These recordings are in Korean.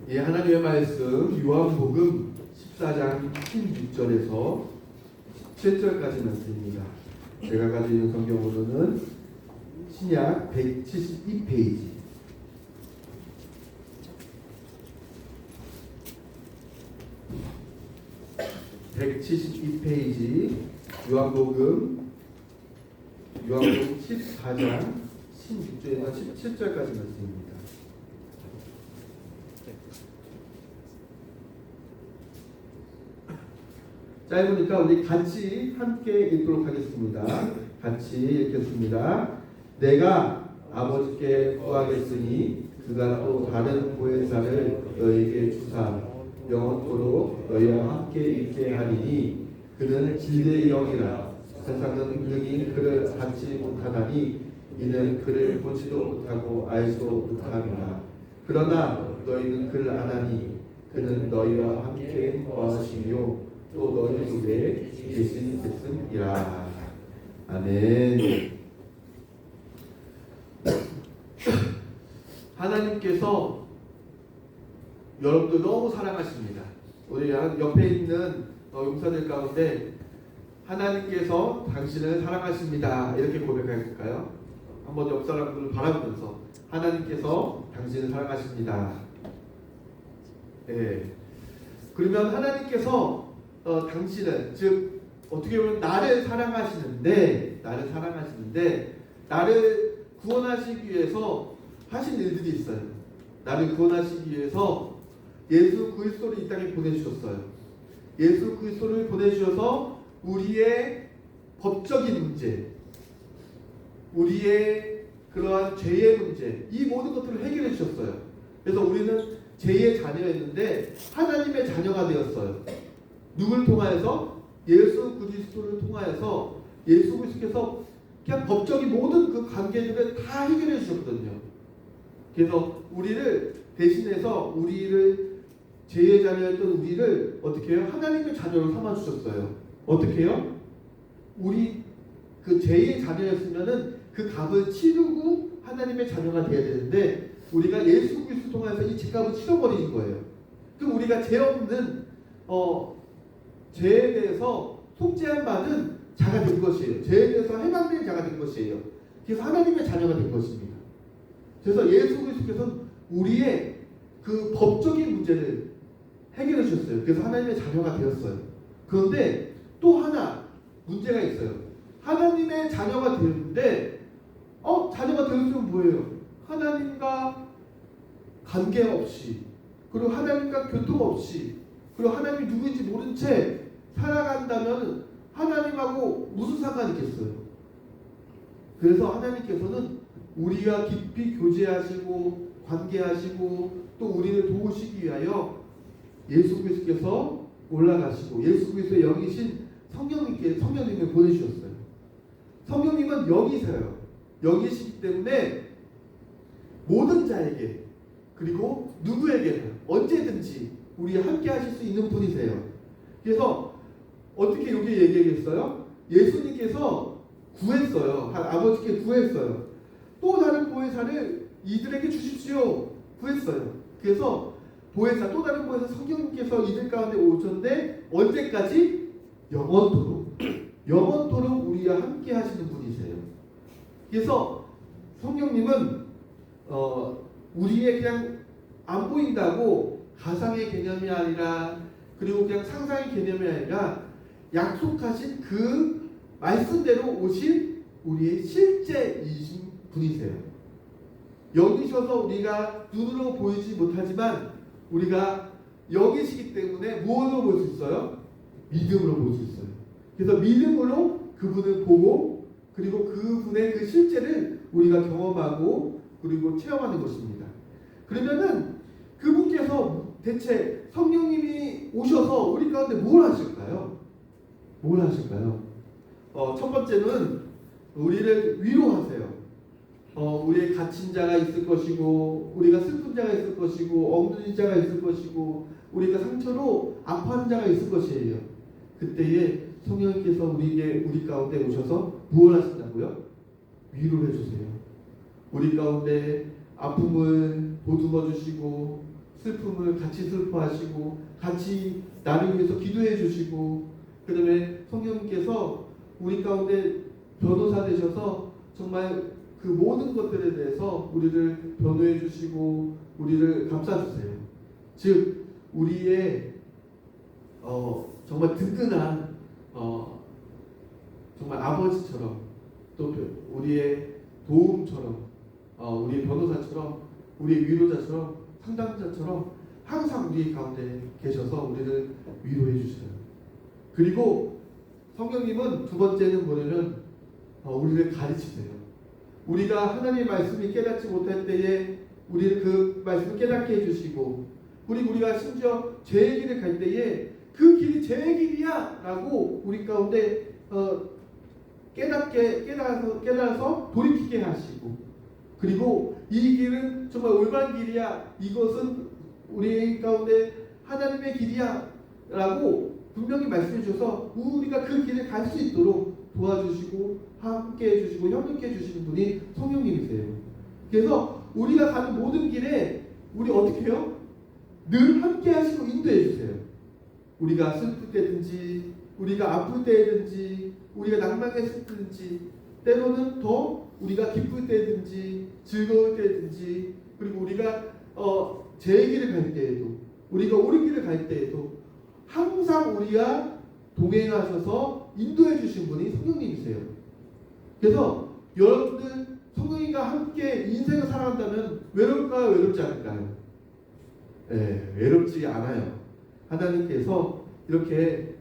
예, 하나님의 말씀 요한복음 14장 16절에서 17절까지 말씀입니다. 제가 가지고 있는 성경으로는 신약 172페이지 172페이지 요한복음 14장 16절에서 17절까지 말씀입니다. 짧으니까 우리 같이 함께 읽도록 하겠습니다. 같이 읽겠습니다. 내가 아버지께 구하겠으니 그가 또 다른 보혜사를 너에게 주사 영원토록 너희와 함께 있게 하리니 그는 진리의 영이라 세상은 능히 그를 받지 못하나니 이는 그를 보지도 못하고 알지도 못함이라. 그러나 너희는 그를 아나니 그는 너희와 함께 거하시며 또 너희 속에 계시니라. 아멘. 하나님께서 여러분들 너무 사랑하십니다. 우리 옆에 있는 용사들 가운데 하나님께서 당신을 사랑하십니다 이렇게 고백할까요? 한번 옆 사람들을 바라보면서 하나님께서 당신을 사랑하십니다. 네. 그러면 하나님께서 당신은 즉 어떻게 보면 나를 사랑하시는데 나를 구원하시기 위해서 하신 일들이 있어요. 나를 구원하시기 위해서 예수 그리스도를 이 땅에 보내주셨어요. 예수 그리스도를 보내주셔서 우리의 법적인 문제, 우리의 그러한 죄의 문제, 이 모든 것들을 해결해 주셨어요. 그래서 우리는 죄의 자녀였는데 하나님의 자녀가 되었어요. 누굴 통하여서? 예수 그리스도를 통하여서 예수 그리스도께서 그냥 법적인 모든 그 관계들을 다 해결해 주셨거든요. 그래서 우리를 대신해서 우리를 죄의 자녀였던 우리를 어떻게 해요? 하나님의 자녀로 삼아 주셨어요. 어떻게 해요? 우리 그 죄의 자녀였으면은 그 값을 치르고 하나님의 자녀가 되어야 되는데 우리가 예수 그리스도 통해서 이 죄값을 치러버리는 거예요. 그럼 우리가 죄 없는 죄에 대해서 속죄한 받은 자가 된 것이에요. 죄에 대해서 해방된 자가 된 것이에요. 그래서 하나님의 자녀가 된 것입니다. 그래서 예수 그리스도께서는 우리의 그 법적인 문제를 해결해 주셨어요. 그래서 하나님의 자녀가 되었어요. 그런데 또 하나 문제가 있어요. 하나님의 자녀가 되었는데 자녀가 되었으면 뭐예요? 하나님과 관계없이 그리고 하나님과 교통 없이 그리고 하나님이 누구인지 모른 채 살아간다면 하나님하고 무슨 상관이 있겠어요? 그래서 하나님께서는 우리와 깊이 교제하시고 관계하시고 또 우리를 도우시기 위하여 예수 그리스도께서 올라가시고 예수 그리스도의 영이신 성령님을 보내주셨어요. 성령님은 영이세요. 영이시기 때문에 모든 자에게 그리고 누구에게나 언제든지 우리 함께 하실 수 있는 분이세요. 그래서 어떻게 여기 얘기했어요? 예수님께서 구했어요. 아버지께 구했어요. 또 다른 보혜사를 이들에게 주십시오. 구했어요. 그래서 보혜사, 또 다른 보혜사 성령님께서 이들 가운데 오셨는데 언제까지? 영원토록 우리와 함께 하시는 분이세요. 그래서 성령님은 우리의 그냥 안 보인다고 가상의 개념이 아니라 그리고 그냥 상상의 개념이 아니라 약속하신 그 말씀대로 오실 우리의 실제이신 분이세요. 여기셔서 우리가 눈으로 보이지 못하지만 우리가 여기시기 때문에 무엇으로 볼 수 있어요? 믿음으로 볼 수 있어요. 그래서 믿음으로 그분을 보고 그리고 그분의 그 실제를 우리가 경험하고 그리고 체험하는 것입니다. 그러면은 그분께서 대체 성령님이 오셔서 우리 가운데 뭘 하실까요? 첫 번째는 우리를 위로하세요. 우리의 갇힌 자가 있을 것이고 우리가 슬픈 자가 있을 것이고 엉뚱인 자가 있을 것이고 우리가 상처로 아파하는 자가 있을 것이에요. 그때에 성령님께서 우리 가운데 오셔서 무엇 하신다고요? 위로를 해주세요. 우리 가운데 아픔을 보듬어 주시고 슬픔을 같이 슬퍼하시고 같이 나를 위해서 기도해 주시고 그다음에 성령님께서 우리 가운데 변호사 되셔서 정말 그 모든 것들에 대해서 우리를 변호해 주시고 우리를 감싸 주세요. 즉 우리의 정말 든든한 정말 아버지처럼 또 우리의 도움처럼 우리의 변호사처럼 우리의 위로자처럼 상담자처럼 항상 우리 가운데 계셔서 우리를 위로해 주셔요. 그리고 성령님은 두 번째는 뭐냐면 우리를 가르치세요. 우리가 하나님의 말씀이 깨닫지 못할 때에 우리를 그 말씀을 깨닫게 해주시고 그리고 우리가 심지어 죄의 길을 갈 때에 그 길이 죄의 길이야 라고 우리 가운데 깨달아서 돌이키게 하시고 그리고 이 길은 정말 올바른 길이야 이것은 우리 가운데 하나님의 길이야 라고 분명히 말씀해 주셔서 우리가 그 길을 갈 수 있도록 도와주시고 함께 해주시고 협력해 주시는 분이 성령님이세요. 그래서 우리가 가는 모든 길에 우리 어떻게 해요? 늘 함께 하시고 인도해 주세요. 우리가 슬플 때든지 우리가 아플 때든지 우리가 낭만했을 때든지 때로는 더 우리가 기쁠 때든지 즐거울 때든지 그리고 우리가 제 길을 갈 때에도 우리가 옳은 길을 갈 때에도 항상 우리가 동행하셔서 인도해 주신 분이 성령님이세요. 그래서 여러분들 성령님과 함께 인생을 살아간다면 외로울까요? 외롭지 않을까요? 네, 외롭지 않아요. 하나님께서 이렇게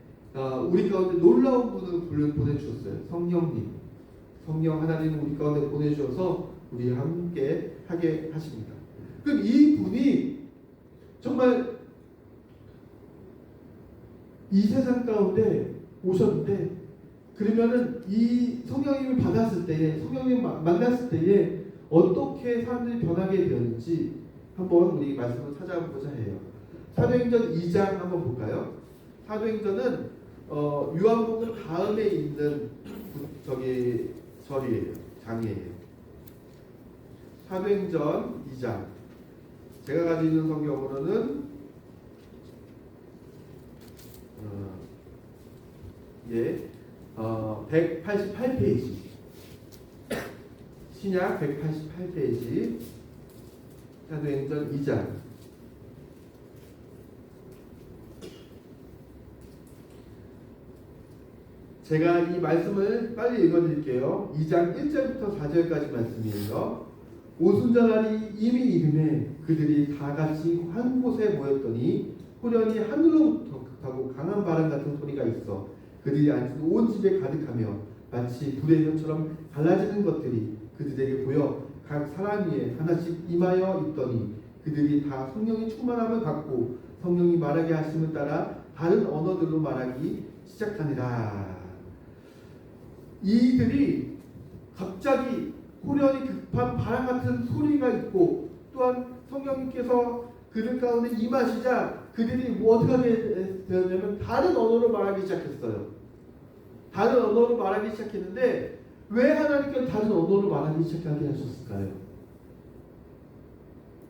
우리 가운데 놀라운 분을 보내주셨어요. 성령님. 성령 하나님을 우리 가운데 보내주셔서 우리 함께 하게 하십니다. 그럼 이 분이 정말 이 세상 가운데 오셨는데 그러면은 이 성령님을 받았을 때에 성령님 만났을 때에 어떻게 사람들이 변하게 되었는지 한번 우리 말씀을 찾아보자 해요. 사도행전 2장 한번 볼까요? 사도행전은 요한복음 다음에 있는 절이에요. 장이에요. 사도행전 2장. 제가 가지고 있는 성경으로는 188페이지. 신약 188페이지. 사도행전 2장. 제가 이 말씀을 빨리 읽어드릴게요. 2장 1절부터 4절까지 말씀이에요. 오순절날이 이미 이름에 그들이 다 같이 한 곳에 모였더니 호련히 하늘로부터 극하고 강한 바람 같은 소리가 있어 그들이 앉은 온 집에 가득하며 마치 불의 현처럼 갈라지는 것들이 그들에게 보여 각 사람 위에 하나씩 임하여 있더니 그들이 다 성령의 충만함을 받고 성령이 말하게 하심을 따라 다른 언어들로 말하기 시작하니라. 이들이 갑자기 호련히 급한 바람 같은 소리가 있고 또한 성령님께서 그들 가운데 임하시자 그들이 뭐 어떻게 하게 되었냐면 다른 언어로 말하기 시작했어요. 다른 언어로 말하기 시작했는데 왜 하나님께서 다른 언어로 말하기 시작하게 하셨을까요?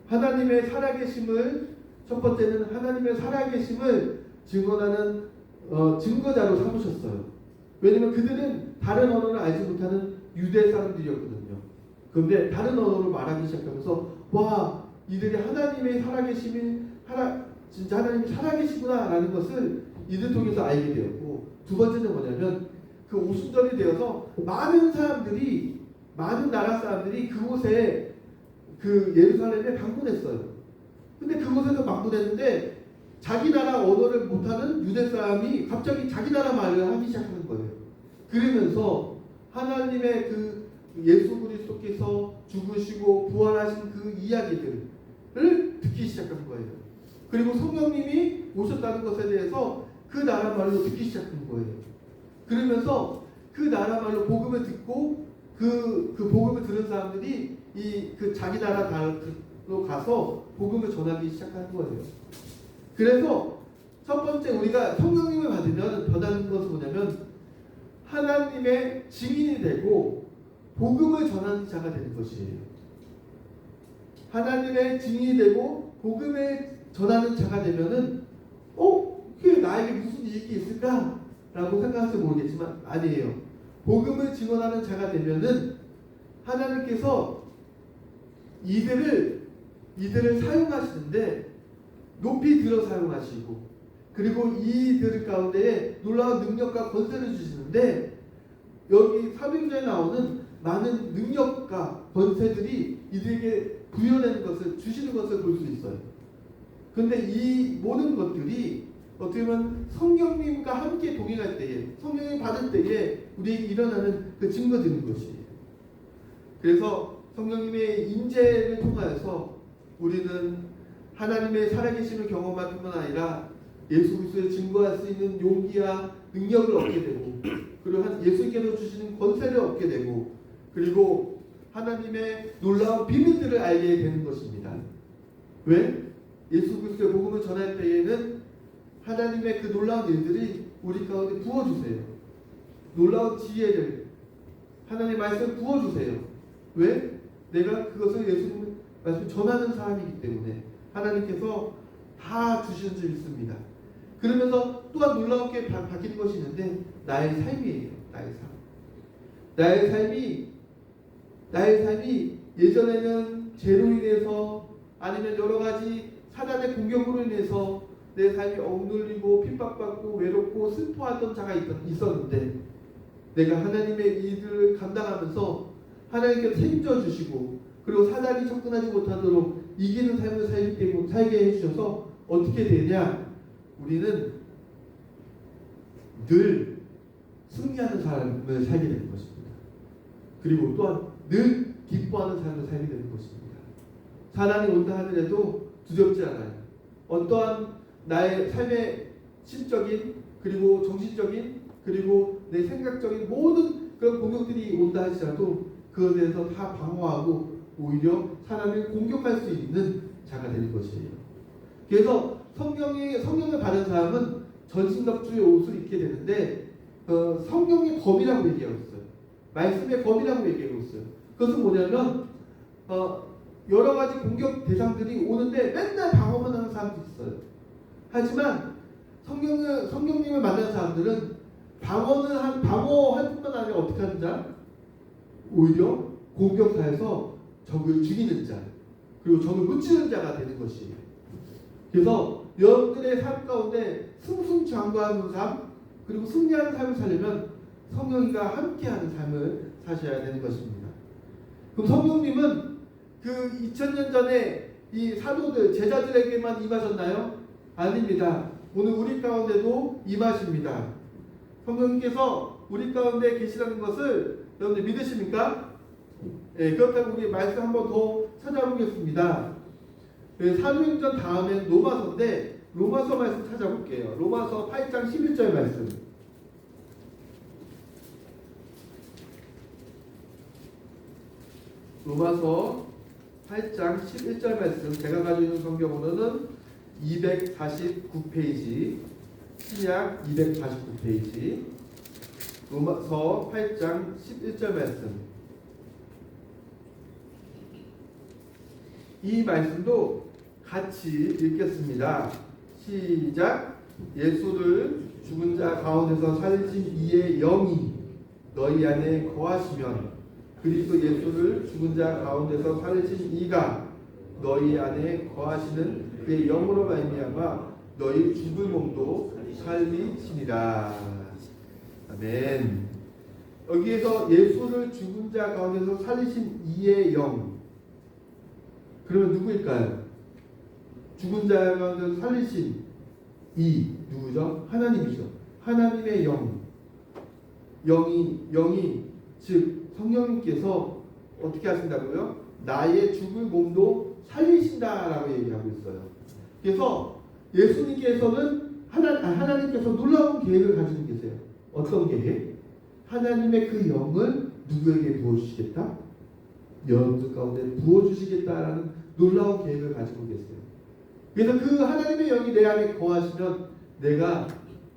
하나님의 살아계심을 첫 번째는 하나님의 살아계심을 증언하는 증거자로 삼으셨어요. 왜냐하면 그들은 다른 언어를 알지 못하는 유대 사람들이었거든요. 그런데 다른 언어로 말하기 시작하면서 와 이들이 하나님의 살아계심이 진짜 하나님이 살아계시구나라는 것을 이들 통해서 알게 되었고 두 번째는 뭐냐면 그 오순절이 되어서 많은 나라 사람들이 그곳에 그 예루살렘에 방문했어요. 근데 그곳에서 방문했는데 자기 나라 언어를 못하는 유대 사람이 갑자기 자기 나라 말을 하기 시작하는 거예요. 그러면서 하나님의 그 예수 그리스도께서 죽으시고 부활하신 그 이야기들을 듣기 시작한 거예요. 그리고 성령님이 오셨다는 것에 대해서 그 나라 말로 듣기 시작한 거예요. 그러면서 그 나라 말로 복음을 듣고 그 복음을 들은 사람들이 그 자기 나라로 가서 복음을 전하기 시작한 거예요. 그래서 첫 번째 우리가 성령님을 받으면 변하는 것은 뭐냐면 하나님의 증인이 되고 복음을 전하는 자가 되는 것이에요. 하나님의 증인이 되고 복음을 전하는 자가 되면은 그게 나에게 무슨 이익이 있을까? 라고 생각할지 모르겠지만 아니에요. 복음을 증언하는 자가 되면은 하나님께서 이들을 사용하시는데 높이 들어 사용하시고, 그리고 이들 가운데 놀라운 능력과 권세를 주시는데, 여기 사도행전에 나오는 많은 능력과 권세들이 이들에게 부여되는 것을, 주시는 것을 볼 수 있어요. 그런데 이 모든 것들이 어떻게 보면 성령님과 함께 동행할 때에, 성령을 받을 때에 우리에게 일어나는 그 증거되는 것이에요. 그래서 성령님의 인재를 통하여서 우리는 하나님의 살아계심을 경험할 뿐만 아니라 예수 그리스도를 증거할 수 있는 용기와 능력을 얻게 되고, 그리고 예수께서 주시는 권세를 얻게 되고, 그리고 하나님의 놀라운 비밀들을 알게 되는 것입니다. 왜? 예수 그리스도의 복음을 전할 때에는 하나님의 그 놀라운 일들이 우리 가운데 부어주세요. 놀라운 지혜를, 하나님의 말씀을 부어주세요. 왜? 내가 그것을 예수님의 말씀을 전하는 사람이기 때문에 하나님께서 다 주시는 줄 믿습니다. 그러면서 또한 놀라운게 바뀌는 것이 있는데, 나의 삶이에요. 나의 삶이 예전에는 죄로 인해서 아니면 여러 가지 사단의 공격으로 인해서 내 삶이 억눌리고 핍박받고 외롭고 슬퍼하던 자가 있었는데, 내가 하나님의 일들을 감당하면서 하나님께서 책임져 주시고, 그리고 사단이 접근하지 못하도록 이기는 삶을 살게 해주셔서 어떻게 되냐? 우리는 늘 승리하는 삶을 살게 되는 것입니다. 그리고 또한 늘 기뻐하는 삶을 살게 되는 것입니다. 사단이 온다 하더라도 두렵지 않아요. 어떠한 나의 삶의 심적인, 그리고 정신적인, 그리고 내 생각적인 모든 그런 공격들이 온다 할지라도 그것에 대해서 다 방어하고 오히려 사람을 공격할 수 있는 자가 되는 것이에요. 그래서 성령을 받은 사람은 전신갑주의 옷을 입게 되는데, 성령의 검이라고 얘기하고 있어요. 말씀의 검이라고 얘기하고 있어요. 그것은 뭐냐면 여러 가지 공격 대상들이 오는데 맨날 방어만 하는 사람도 있어요. 하지만 성령님을 만난 사람들은 방어할 뿐만 아니라 어떻게 하는 자? 오히려 공격하여서 적을 죽이는 자, 그리고 적을 무찌르는 자가 되는 것이에요. 그래서 여러분들의 삶 가운데 승승장구하는 삶, 그리고 승리하는 삶을 살려면 성령과 함께하는 삶을 사셔야 되는 것입니다. 그럼 성령님은 그 2000년 전에 이 사도들, 제자들에게만 임하셨나요? 아닙니다. 오늘 우리 가운데도 임하십니다. 성령님께서 우리 가운데 계시라는 것을 여러분들 믿으십니까? 그렇다면 우리 말씀 한번 더 찾아보겠습니다. 사도행전 다음엔 로마서인데, 로마서 말씀 찾아볼게요. 로마서 8장 11절 말씀. 로마서 8장 11절 말씀. 제가 가지고 있는 성경으로는 249페이지, 신약 249페이지, 로마서 8장 11절 말씀. 이 말씀도 같이 읽겠습니다. 시작. 예수를 죽은 자 가운데서 살리신 이의 영이 너희 안에 거하시면, 그리스도 예수를 죽은 자 가운데서 살리신 이가 너희 안에 거하시는 그의 영으로 말미암아 너희 죽은 몸도 살리시니라. 아멘. 여기에서 예수를 죽은 자 가운데서 살리신 이의 영, 그러면 누구일까요? 죽은 자 가운데서 살리신 이 누구죠? 하나님이죠. 하나님의 영이 즉 성령님께서 어떻게 하신다고요? 나의 죽을 몸도 살리신다라고 얘기하고 있어요. 그래서 예수님께서는 하나님께서 놀라운 계획을 가지고 계세요. 어떤 계획? 하나님의 그 영을 누구에게 부어주시겠다? 여러분들 가운데 부어주시겠다라는 놀라운 계획을 가지고 계세요. 그래서 그 하나님의 영이 내 안에 거하시면 내가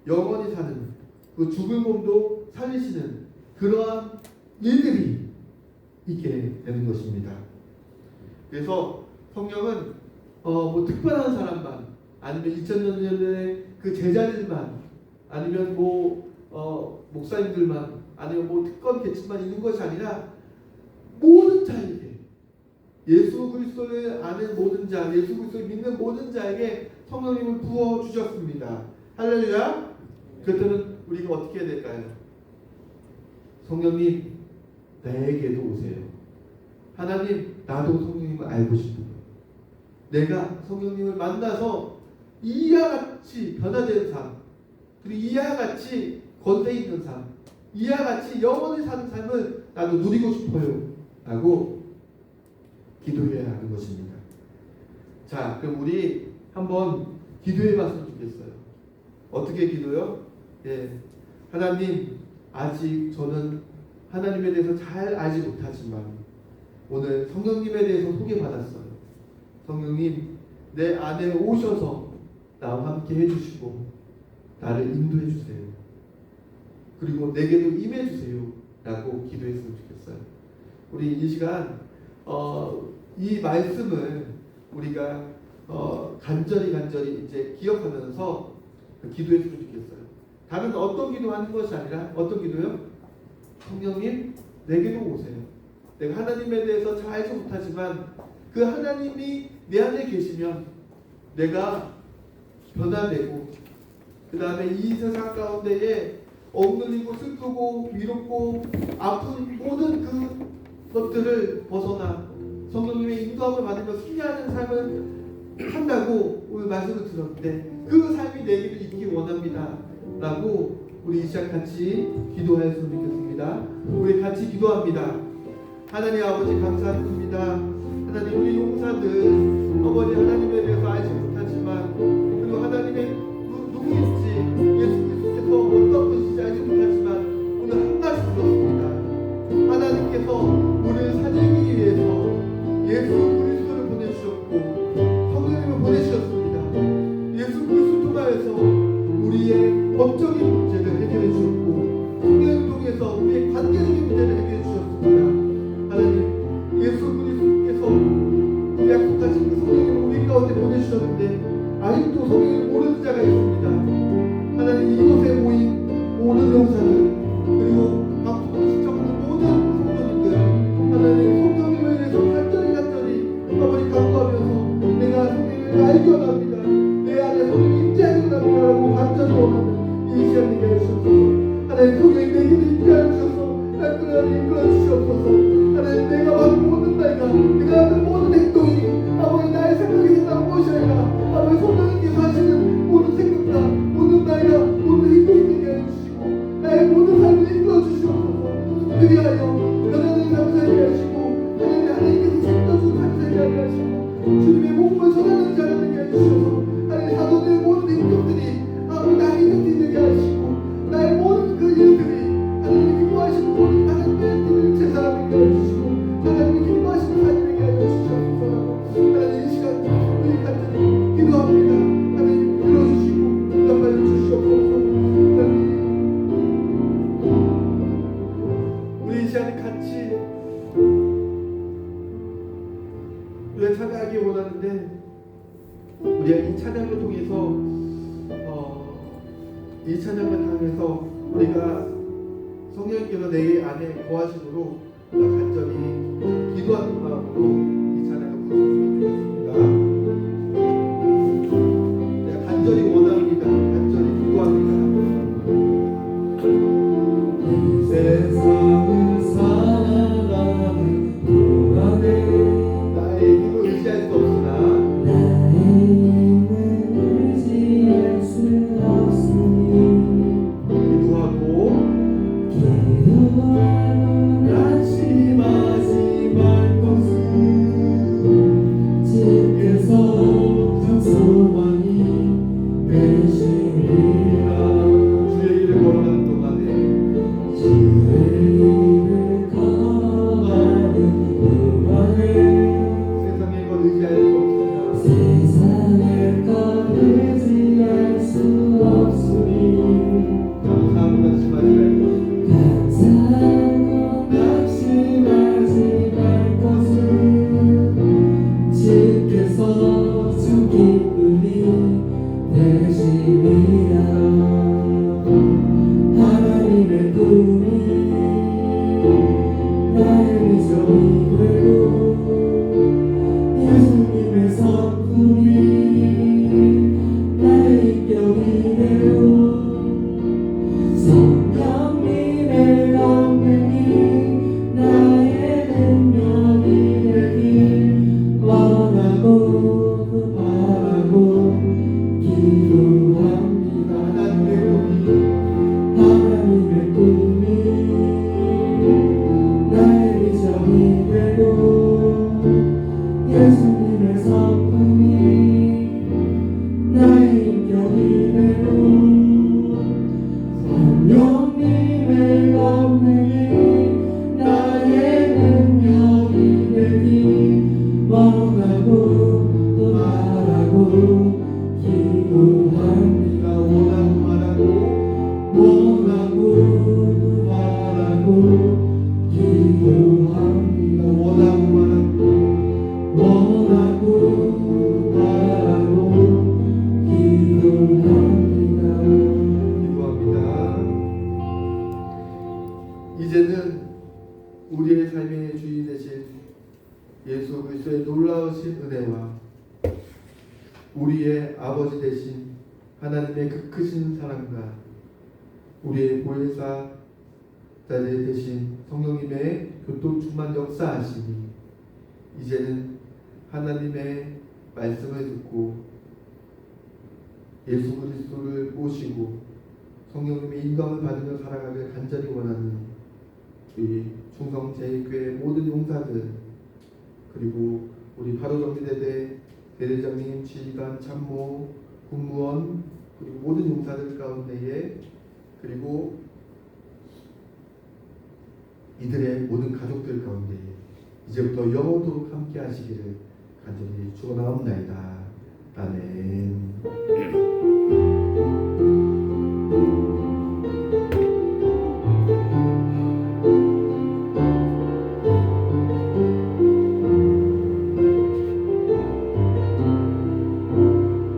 영원히 사는, 그 죽을 몸도 살리시는 그러한 일들이 있게 되는 것입니다. 그래서 성령은 뭐 특별한 사람만, 아니면 2000년 전에 그 제자들만, 아니면 목사님들만, 아니면 특권 계층만 있는 것이 아니라 모든 자에게, 예수 그리스도를 아는 모든 자, 예수 그리스도를 믿는 모든 자에게 성령님을 부어 주셨습니다. 할렐루야. 그렇다면 우리가 어떻게 해야 될까요? 성령님, 나에게도 오세요. 하나님, 나도 성령님을 알고 싶어요. 내가 성령님을 만나서 이와 같이 변화된 삶, 그리고 이와 같이 권세 있는 삶, 이와 같이 영원히 사는 삶을 나도 누리고 싶어요 라고 기도해야 하는 것입니다. 자, 그럼 우리 한번 기도해 봤으면 좋겠어요. 어떻게 기도요? 하나님, 아직 저는 하나님에 대해서 잘 알지 못하지만 오늘 성령님에 대해서 소개받았어요. 성령님, 내 안에 오셔서 나와 함께 해주시고 나를 인도해 주세요. 그리고 내게도 임해 주세요 라고 기도했으면 좋겠어요. 우리 이 시간 이 말씀을 우리가 간절히 이제 기억하면서 기도했으면 좋겠어요. 다른 어떤 기도하는 것이 아니라 어떤 기도요? 성령님, 내게도 오세요. 내가 하나님에 대해서 잘 알지 못하지만 그 하나님이 내 안에 계시면 내가 변화되고, 그 다음에 이 세상 가운데에 억눌리고 슬프고 위롭고 아픈 모든 그것들을 벗어나 성령님의 인도함을 받으며 승리하는 삶을 한다고 오늘 말씀을 들었는데, 그 삶이 내게도 있기 원합니다 라고 우리 이 시간 같이 기도하였으면 좋겠습니다. 우리 같이 기도합니다. 하나님 아버지, 감사드립니다. 하나님, 우리 용사들 아버지, 하나님에 대해서 알지 못하지만, 그리고 하나님의 누구인지, 예수 그리스도께서 어떤 분이신지 알지 못하지만 오늘 한 가지 들었습니다. 하나님께서 우리를 살리기 위해서 예수 그리스도를 보내주셨고 성령님을 보내주셨습니다. 예수 그리스도 통하여서 우리의 법적인 문제를 해결해 주셨고 성령을 통해서 우리의 관계적인 문제를 해결해 주셨습니다. 하나님, 예수 그리스도께서 약속하신 그 성령님을 우리 가운데 보내주셨는데 아직도 성령을 모르는 자가 있습니다. 하나님, 이곳에 모인 모든 용사들, 그리고 방송을 시청하는 모든 성도님들, 하나님, 성령님에 대해서 간절히 아버지 간구하면서 내가 성령을 알기 원합니다. 내 안에 성령이 임재하기 원합니다 라고 간절히 원하는 이 시간 되게 해주셔서, 하나님, 성령이 내게 임재하여 주셔서 날 끊어내 이끌어 주시옵소서. 하나님, 내가 받은 모든 말과 내가 하는 모든 행동이 아버지 나의 생각이 된다고 무엇이 아니라 아버지 성령님께서 하시는 모든 생각과 모든 말과 모든 행동이 되게 해주시고 나의 모든 삶을 이끌어 주시옵소서. 그리하여 변화된 삶을 살게 하시고 하나님께서 책임져준 삶을 살게 하시고 주님의 몸을 전하는 자가 되게 해주셔서 하나님, 사도들의 모든 행동들이 아버지 나의 행동이 되게 하시고 나의 모든 그 일들이 하나님 기뻐하시는 모든 하나님의 제 사람에게 해주시고 하나님이 기뻐하시는 삶에게 해주시옵소서. 하나님, 이 시간 우리 같이 기도합니다. 하나님, 들어주시고 응답하여 주시옵소서. 하나님, 우리 이 시간 같이 우리가 찬양하기 원하는데, 우리가 이 찬양을 통해서 이 찬양을 통해서 우리가 성령님께서 내 안에 거하심으로 간절히 기도하는 마음으로 이 찬양을 부르셨으면 좋겠습니다. 내가 간절히 원합니다. 간절히 기도합니다. 세상을 살아가는 동안에 나의 힘을 의지할 수 없으나 나의 힘을 의지할 수 없으니 기도하고 기도하고 낙심하지 말 것은 기도합니다. 원하고 말하고 원하고 말하고 기도합니다. 원하고 말하고 원하고 말하고 기도합니다. 기도합니다. 이제는 우리의 삶의 주인 되신 예수 그리스도의 놀라우신 은혜와 우리의 아버지 되신 하나님의 그 크신 사랑과 우리의 보혜사 자리 되신 성령님의 교통 충만 역사하시니 이제는 하나님의 말씀을 듣고 예수 그리스도를 모시고 성령님의 인도함을 받으며 살아가길 간절히 원하는 우리 충성제일교회 모든 용사들 그리고 우리 바로정리대대 대대장님, 지휘관, 참모, 군무원 그리고 모든 용사들 가운데에 그리고 이들의 모든 가족들 가운데에 이제부터 영원토록 함께 하시기를 간절히 축원하옵나이다. 아멘.